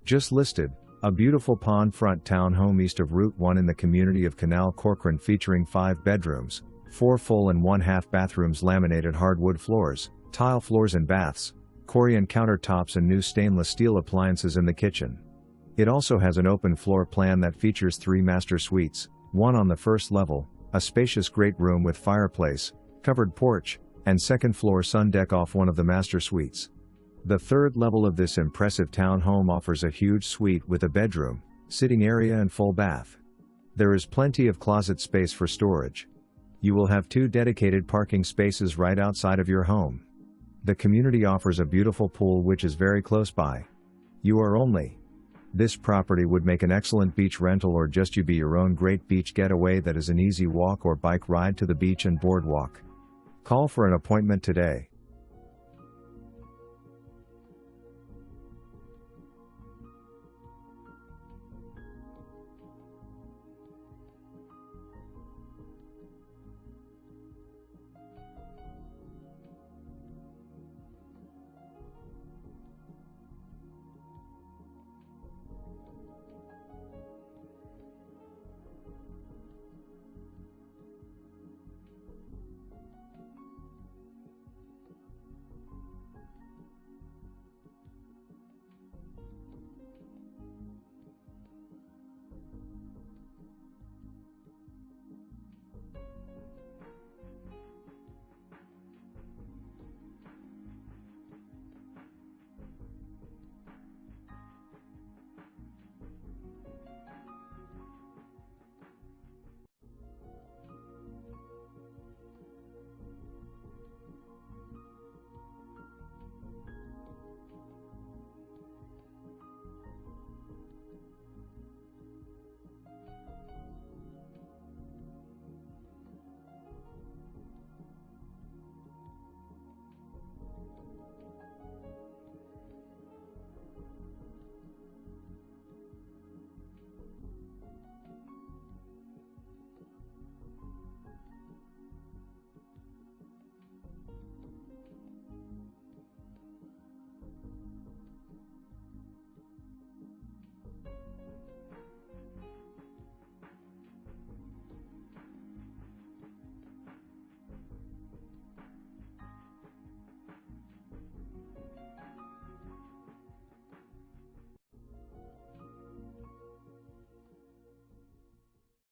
Just listed, a beautiful pond-front townhome east of Route 1 in the community of Canal Corkran featuring 5 bedrooms, 4 full and 1/2 bathrooms, laminated hardwood floors, tile floors and baths, Corian countertops and new stainless steel appliances in the kitchen. It also has an open floor plan that features 3 master suites, one on the first level, a spacious great room with fireplace, covered porch, and second floor sun deck off one of the master suites. The third level of this impressive townhome offers a huge suite with a bedroom, sitting area and full bath. There is plenty of closet space for storage. You will have 2 dedicated parking spaces right outside of your home. The community offers a beautiful pool which is very close by. This property would make an excellent beach rental or just you be your own great beach getaway that is an easy walk or bike ride to the beach and boardwalk. Call for an appointment today.